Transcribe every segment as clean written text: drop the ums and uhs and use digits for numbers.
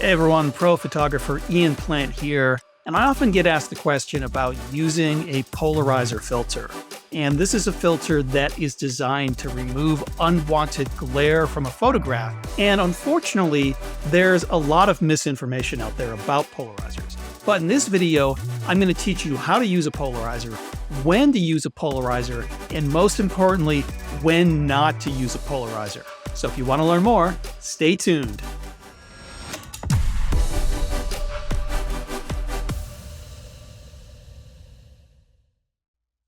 Hey everyone, pro photographer Ian Plant here, and I often get asked the question about using a polarizer filter. And this is a filter that is designed to remove unwanted glare from a photograph. And unfortunately, there's a lot of misinformation out there about polarizers. But in this video, I'm going to teach you how to use a polarizer, when to use a polarizer, and most importantly, when not to use a polarizer. So if you want to learn more, stay tuned.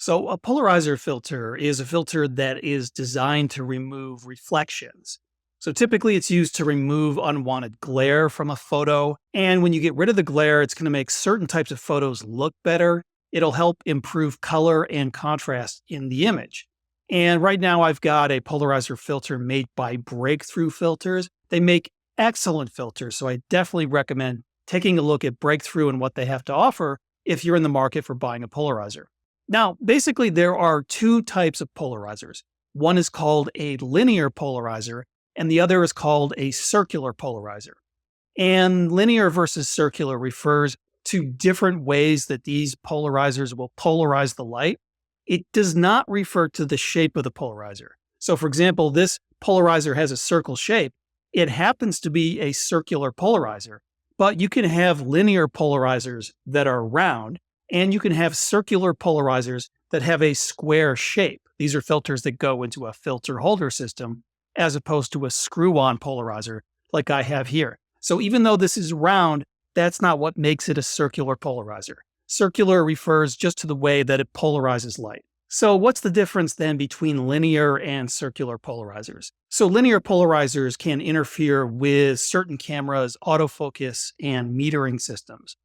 So a polarizer filter is a filter that is designed to remove reflections. So typically it's used to remove unwanted glare from a photo. And when you get rid of the glare, it's going to make certain types of photos look better. It'll help improve color and contrast in the image. And right now I've got a polarizer filter made by Breakthrough Filters. They make excellent filters, so I definitely recommend taking a look at Breakthrough and what they have to offer if you're in the market for buying a polarizer. Now, basically, there are two types of polarizers. One is called a linear polarizer, and the other is called a circular polarizer. And linear versus circular refers to different ways that these polarizers will polarize the light. It does not refer to the shape of the polarizer. So, for example, this polarizer has a circle shape. It happens to be a circular polarizer, but you can have linear polarizers that are round, and you can have circular polarizers that have a square shape. These are filters that go into a filter holder system as opposed to a screw-on polarizer like I have here. So even though this is round, that's not what makes it a circular polarizer. Circular refers just to the way that it polarizes light. So what's the difference then between linear and circular polarizers? So linear polarizers can interfere with certain cameras' autofocus and metering systems.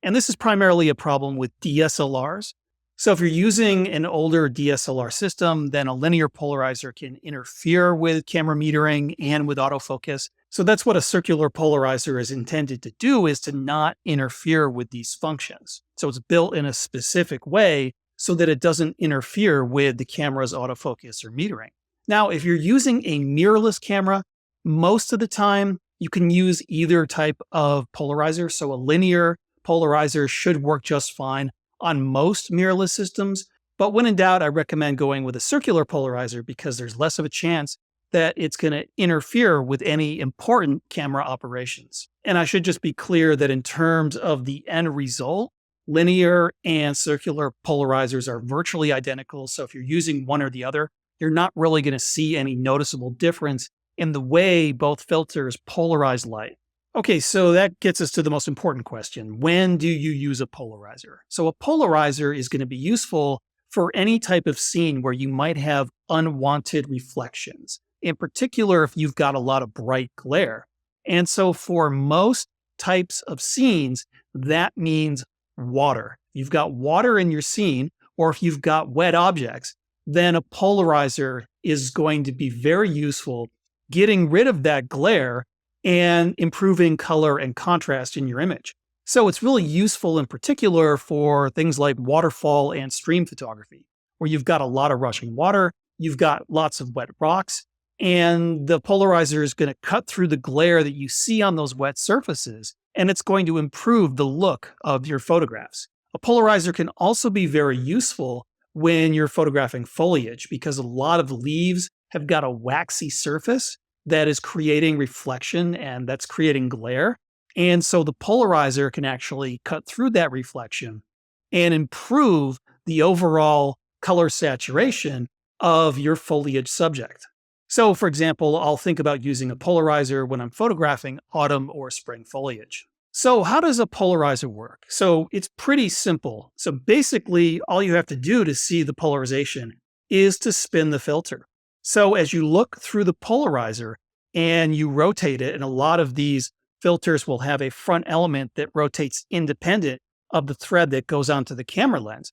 And this is primarily a problem with DSLRs. So if you're using an older DSLR system, then a linear polarizer can interfere with camera metering and with autofocus. So that's what a circular polarizer is intended to do, is to not interfere with these functions. So it's built in a specific way so that it doesn't interfere with the camera's autofocus or metering. Now, if you're using a mirrorless camera, most of the time you can use either type of polarizer. So a linear polarizer should work just fine on most mirrorless systems, but when in doubt, I recommend going with a circular polarizer because there's less of a chance that it's going to interfere with any important camera operations. And I should just be clear that in terms of the end result, linear and circular polarizers are virtually identical. So if you're using one or the other, you're not really going to see any noticeable difference in the way both filters polarize light. Okay, so that gets us to the most important question. When do you use a polarizer? So a polarizer is going to be useful for any type of scene where you might have unwanted reflections, in particular if you've got a lot of bright glare. And so for most types of scenes, that means water. If you've got water in your scene, or if you've got wet objects, then a polarizer is going to be very useful getting rid of that glare and improving color and contrast in your image. So it's really useful in particular for things like waterfall and stream photography, where you've got a lot of rushing water, you've got lots of wet rocks, and the polarizer is going to cut through the glare that you see on those wet surfaces, and it's going to improve the look of your photographs. A polarizer can also be very useful when you're photographing foliage because a lot of leaves have got a waxy surface that is creating reflection and that's creating glare. And so the polarizer can actually cut through that reflection and improve the overall color saturation of your foliage subject. So for example, I'll think about using a polarizer when I'm photographing autumn or spring foliage. So how does a polarizer work? So it's pretty simple. So basically all you have to do to see the polarization is to spin the filter. So as you look through the polarizer and you rotate it, and a lot of these filters will have a front element that rotates independent of the thread that goes onto the camera lens.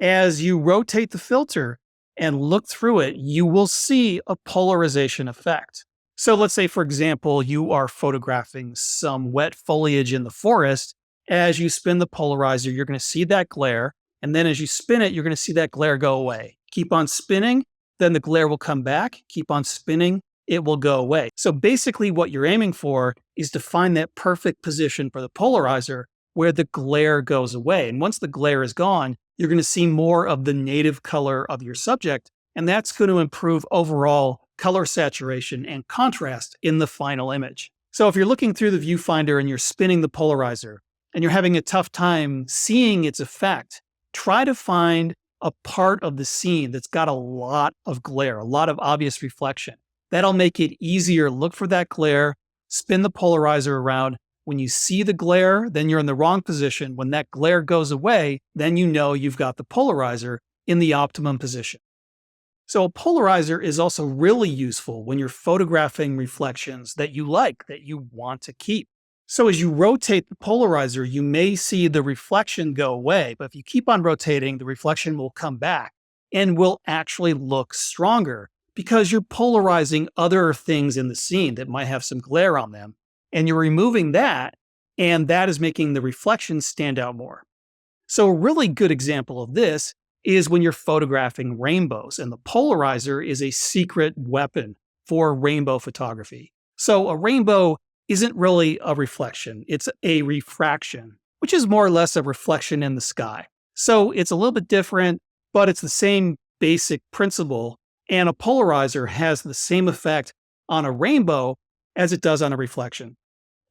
As you rotate the filter and look through it, you will see a polarization effect. So let's say, for example, you are photographing some wet foliage in the forest. As you spin the polarizer, you're going to see that glare. And then as you spin it, you're going to see that glare go away. Keep on spinning, then the glare will come back. Keep on spinning, it will go away. So basically what you're aiming for is to find that perfect position for the polarizer where the glare goes away. And once the glare is gone, you're going to see more of the native color of your subject, and that's going to improve overall color saturation and contrast in the final image. So if you're looking through the viewfinder and you're spinning the polarizer and you're having a tough time seeing its effect, try to find a part of the scene that's got a lot of glare, a lot of obvious reflection. That'll make it easier. Look for that glare, spin the polarizer around. When you see the glare, then you're in the wrong position. When that glare goes away, then you know you've got the polarizer in the optimum position. So a polarizer is also really useful when you're photographing reflections that you like, that you want to keep. So as you rotate the polarizer, you may see the reflection go away, but if you keep on rotating, the reflection will come back and will actually look stronger because you're polarizing other things in the scene that might have some glare on them, and you're removing that, and that is making the reflection stand out more. So a really good example of this is when you're photographing rainbows, and the polarizer is a secret weapon for rainbow photography. So a rainbow isn't really a reflection, it's a refraction, which is more or less a reflection in the sky. So it's a little bit different, but it's the same basic principle, and a polarizer has the same effect on a rainbow as it does on a reflection.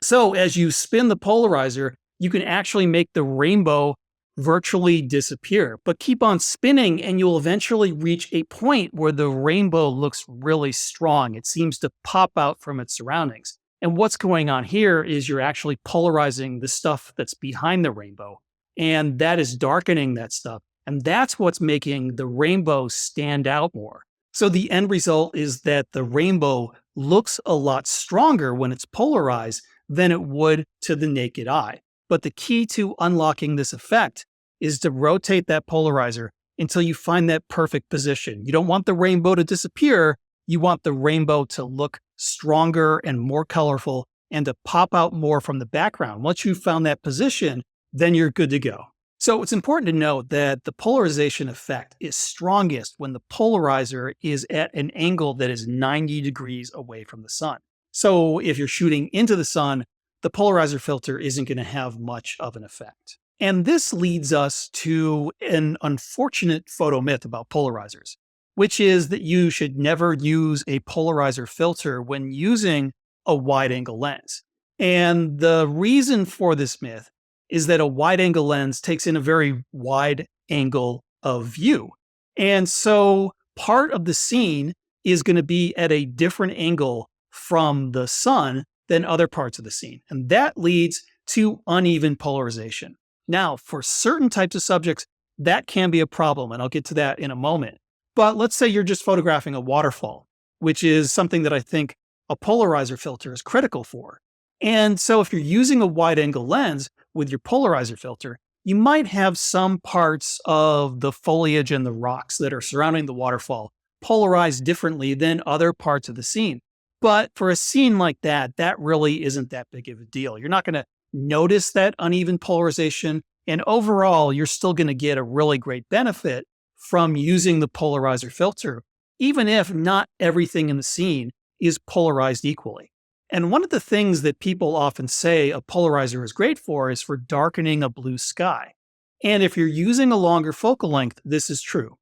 So as you spin the polarizer, you can actually make the rainbow virtually disappear, but keep on spinning and you'll eventually reach a point where the rainbow looks really strong. It seems to pop out from its surroundings. And what's going on here is you're actually polarizing the stuff that's behind the rainbow, and that is darkening that stuff. And that's what's making the rainbow stand out more. So the end result is that the rainbow looks a lot stronger when it's polarized than it would to the naked eye. But the key to unlocking this effect is to rotate that polarizer until you find that perfect position. You don't want the rainbow to disappear. You want the rainbow to look stronger and more colorful and to pop out more from the background. Once you've found that position, then you're good to go. So it's important to note that the polarization effect is strongest when the polarizer is at an angle that is 90 degrees away from the sun. So if you're shooting into the sun, the polarizer filter isn't going to have much of an effect. And this leads us to an unfortunate photo myth about polarizers, which is that you should never use a polarizer filter when using a wide-angle lens. And the reason for this myth is that a wide-angle lens takes in a very wide angle of view. And so part of the scene is going to be at a different angle from the sun than other parts of the scene. And that leads to uneven polarization. Now, for certain types of subjects, that can be a problem, and I'll get to that in a moment. But let's say you're just photographing a waterfall, which is something that I think a polarizer filter is critical for. And so if you're using a wide-angle lens with your polarizer filter, you might have some parts of the foliage and the rocks that are surrounding the waterfall polarized differently than other parts of the scene. But for a scene like that, that really isn't that big of a deal. You're not going to notice that uneven polarization. And overall, you're still going to get a really great benefit from using the polarizer filter, even if not everything in the scene is polarized equally. And one of the things that people often say a polarizer is great for is for darkening a blue sky. And if you're using a longer focal length, this is true.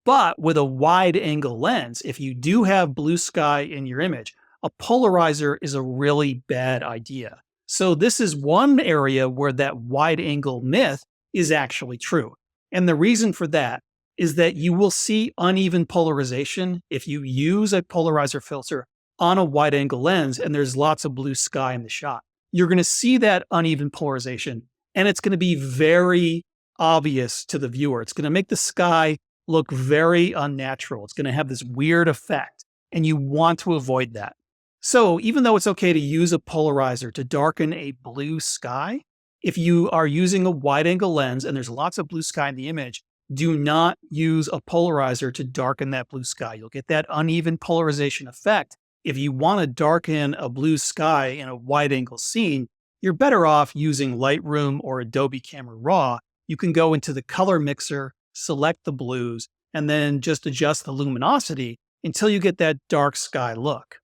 But with a wide angle lens, if you do have blue sky in your image, a polarizer is a really bad idea. So this is one area where that wide angle myth is actually true. And the reason for that is that you will see uneven polarization if you use a polarizer filter on a wide angle lens and there's lots of blue sky in the shot. You're going to see that uneven polarization, and it's going to be very obvious to the viewer. It's going to make the sky look very unnatural. It's going to have this weird effect, and you want to avoid that. So even though it's okay to use a polarizer to darken a blue sky, if you are using a wide angle lens and there's lots of blue sky in the image, do not use a polarizer to darken that blue sky. You'll get that uneven polarization effect. If you want to darken a blue sky in a wide angle scene, you're better off using Lightroom or Adobe Camera Raw. You can go into the color mixer, select the blues, and then just adjust the luminosity until you get that dark sky look.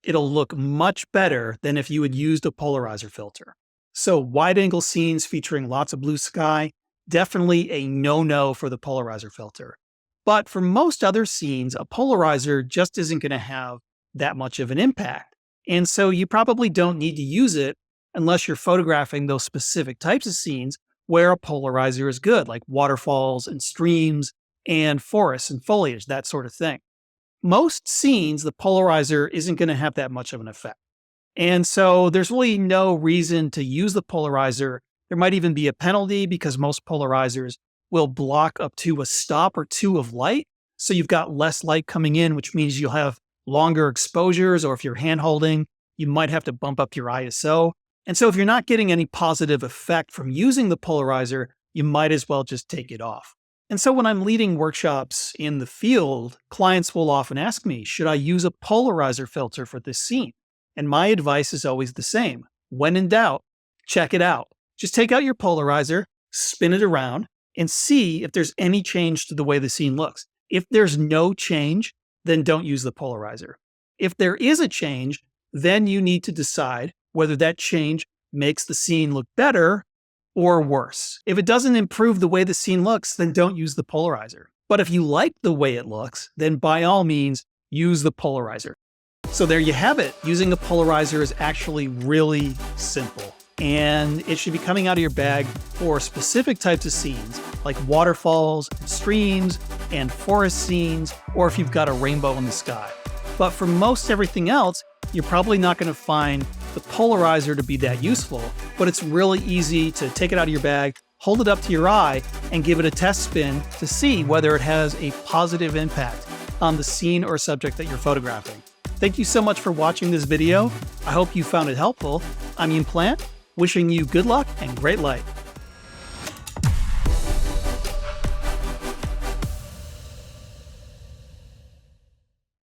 it'll look much better than if you had used a polarizer filter. So wide-angle scenes featuring lots of blue sky, definitely a no-no for the polarizer filter. But for most other scenes, a polarizer just isn't going to have that much of an impact. And so you probably don't need to use it unless you're photographing those specific types of scenes where a polarizer is good, like waterfalls and streams and forests and foliage, that sort of thing. Most scenes, the polarizer isn't going to have that much of an effect. And so there's really no reason to use the polarizer. There might even be a penalty because most polarizers will block up to a stop or two of light. So you've got less light coming in, which means you'll have longer exposures, or if you're hand holding, you might have to bump up your ISO. And so if you're not getting any positive effect from using the polarizer, you might as well just take it off. And so when I'm leading workshops in the field, clients will often ask me, should I use a polarizer filter for this scene? And my advice is always the same. When in doubt, check it out. Just take out your polarizer, spin it around, and see if there's any change to the way the scene looks. If there's no change, then don't use the polarizer. If there is a change, then you need to decide whether that change makes the scene look better or worse. If it doesn't improve the way the scene looks, then don't use the polarizer. But if you like the way it looks, then by all means, use the polarizer. So there you have it. Using a polarizer is actually really simple. And it should be coming out of your bag for specific types of scenes, like waterfalls, streams, and forest scenes, or if you've got a rainbow in the sky. But for most everything else, you're probably not going to find the polarizer to be that useful, but it's really easy to take it out of your bag, hold it up to your eye, and give it a test spin to see whether it has a positive impact on the scene or subject that you're photographing. Thank you so much for watching this video. I hope you found it helpful. I'm Ian Plant, wishing you good luck and great light.